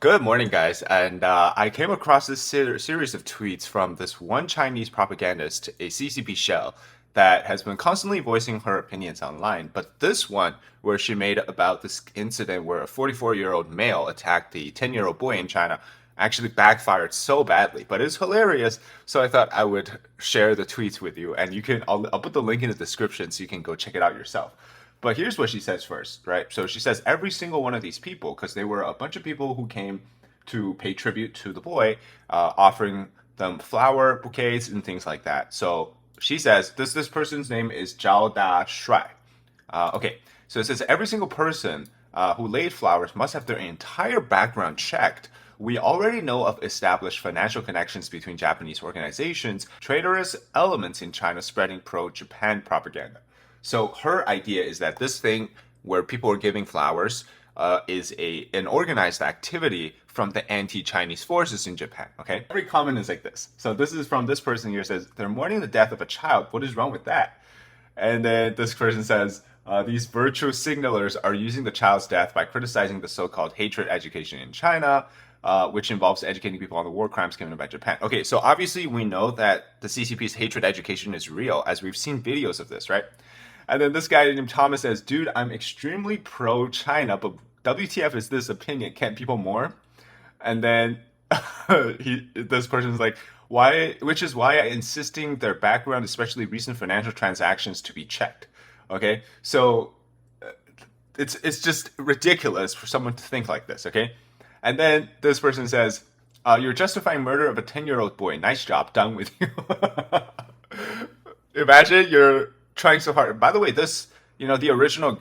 Good morning, guys. And I came across this series of tweets from this one Chinese propagandist, a CCP shell, that has been constantly voicing her opinions online. But this one, where she made about this incident where a 44-year-old male attacked the 10-year-old boy in China, actually backfired so badly. But it's hilarious, so I thought I would share the tweets with you, and I'll put the link in the description so you can go check it out yourself. But here's what she says first, right? So she says every single one of these people, because they were a bunch of people who came to pay tribute to the boy, offering them flower bouquets and things like that. So she says this person's name is Zhao Da Shuai. Okay, so it says every single person who laid flowers must have their entire background checked. We already know of established financial connections between Japanese organizations, traitorous elements in China spreading pro-Japan propaganda. So her idea is that this thing where people are giving flowers is an organized activity from the anti-Chinese forces in Japan. Okay, every comment is like this. So this is from this person here says they're mourning the death of a child. What is wrong with that? And then this person says these virtue signalers are using the child's death by criticizing the so-called hatred education in China. Which involves educating people on the war crimes committed by Japan. Okay, so obviously we know that the CCP's hatred education is real, as we've seen videos of this, right? And then this guy named Thomas says, dude, I'm extremely pro-China, but WTF is this opinion? Can't people more? And then this person's like, why? Which is why I insisting their background, especially recent financial transactions, to be checked. Okay, so it's just ridiculous for someone to think like this. Okay, and then this person says, you're justifying murder of a 10-year-old boy. Nice job, done with you. Imagine you're trying so hard. By the way, the original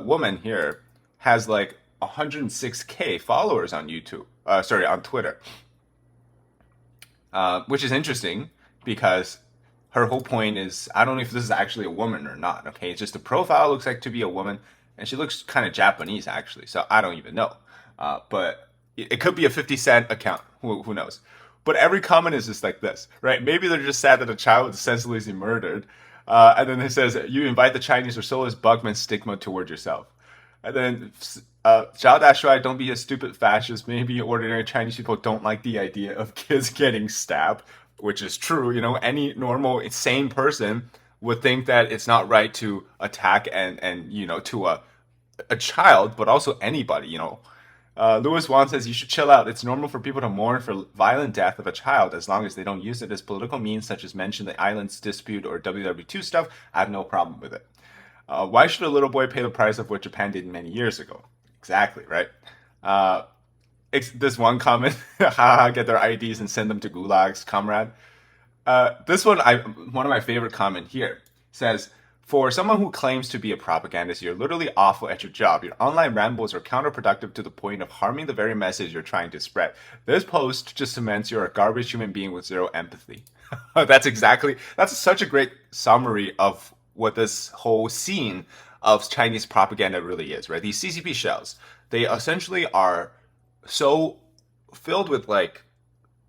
woman here has like 106K followers on YouTube. On Twitter. Which is interesting because her whole point is, I don't know if this is actually a woman or not. Okay, it's just the profile looks like to be a woman, and she looks kind of Japanese actually. So I don't even know. But it could be a 50 cent account. Who knows? But every comment is just like this, right? Maybe they're just sad that a child was senselessly murdered. And then it says, you invite the Chinese or soulless bugman stigma toward yourself. And then, Zhao Dashuai, don't be a stupid fascist. Maybe ordinary Chinese people don't like the idea of kids getting stabbed, which is true. You know, any normal, sane person would think that it's not right to attack and to a child, but also anybody, Louis Wan says you should chill out. It's normal for people to mourn for violent death of a child as long as they don't use it as political means, such as mention the islands dispute or WW2 stuff. I have no problem with it. Why should a little boy pay the price of what Japan did many years ago? Exactly, right? This one comment, haha, get their IDs and send them to gulags, comrade. This one, one of my favorite comment here says, for someone who claims to be a propagandist, you're literally awful at your job. Your online rambles are counterproductive to the point of harming the very message you're trying to spread. This post just cements you're a garbage human being with zero empathy. That's such a great summary of what this whole scene of Chinese propaganda really is, right? These CCP shells, they essentially are so filled with like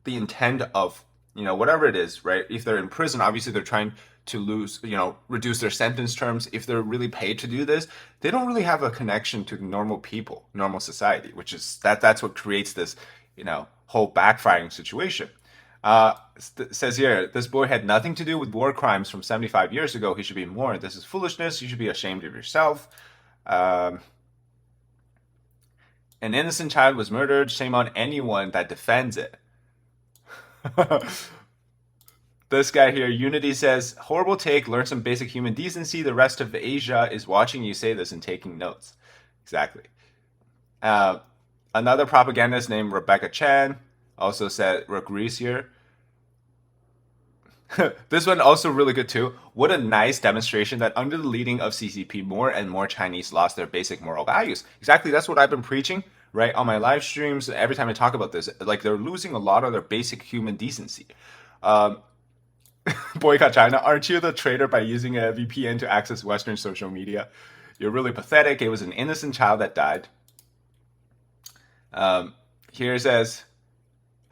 the intent of, whatever it is, right? If they're in prison, obviously they're trying to reduce their sentence terms. If they're really paid to do this, they don't really have a connection to normal people, normal society, which is that's what creates this, whole backfiring situation. Says here, this boy had nothing to do with war crimes from 75 years ago. He should be mourned. This is foolishness. You should be ashamed of yourself. An innocent child was murdered. Shame on anyone that defends it. This guy here, Unity, says, horrible take, learn some basic human decency. The rest of Asia is watching you say this and taking notes. Exactly. Another propagandist named Rebecca Chan also said, agrees here. This one also really good too. What a nice demonstration that under the leading of CCP, more and more Chinese lost their basic moral values. Exactly, that's what I've been preaching, right? On my live streams, every time I talk about this, like they're losing a lot of their basic human decency. Boycott China. Aren't you the traitor by using a VPN to access Western social media? You're really pathetic. It was an innocent child that died. Here it says,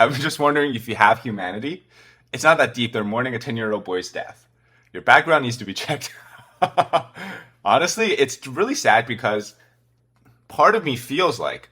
I'm just wondering if you have humanity. It's not that deep. They're mourning a 10-year-old boy's death. Your background needs to be checked. Honestly, it's really sad because part of me feels like,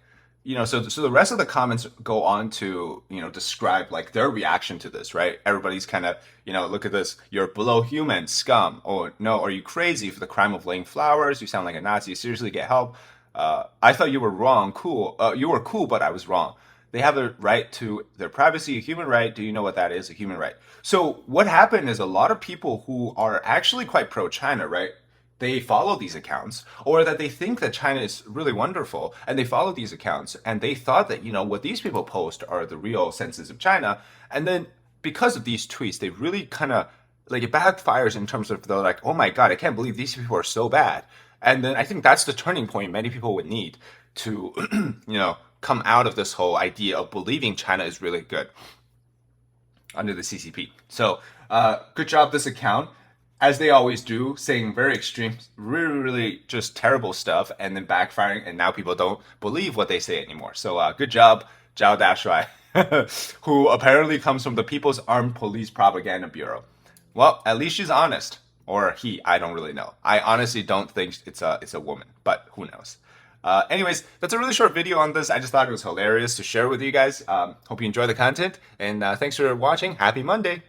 so the rest of the comments go on to, describe like their reaction to this, right? Everybody's kind of, look at this, you're below human, scum. Or no, are you crazy for the crime of laying flowers? You sound like a Nazi. Seriously, get help. I thought you were wrong. Cool. You were cool, but I was wrong. They have the right to their privacy, a human right. Do you know what that is? A human right. So what happened is a lot of people who are actually quite pro-China, right? They follow these accounts, or that they think that China is really wonderful and they follow these accounts and they thought that, what these people post are the real senses of China. And then because of these tweets, they really kind of like it backfires in terms of they're like, oh my God, I can't believe these people are so bad. And then I think that's the turning point many people would need to, come out of this whole idea of believing China is really good under the CCP. So, good job, this account, as they always do, saying very extreme, really, really just terrible stuff, and then backfiring, and now people don't believe what they say anymore. So, good job, Zhao Dashuai, who apparently comes from the People's Armed Police Propaganda Bureau. Well, at least she's honest, or he. I don't really know. I honestly don't think it's a woman, but who knows? Anyways, that's a really short video on this. I just thought it was hilarious to share with you guys. Hope you enjoy the content, and thanks for watching. Happy Monday.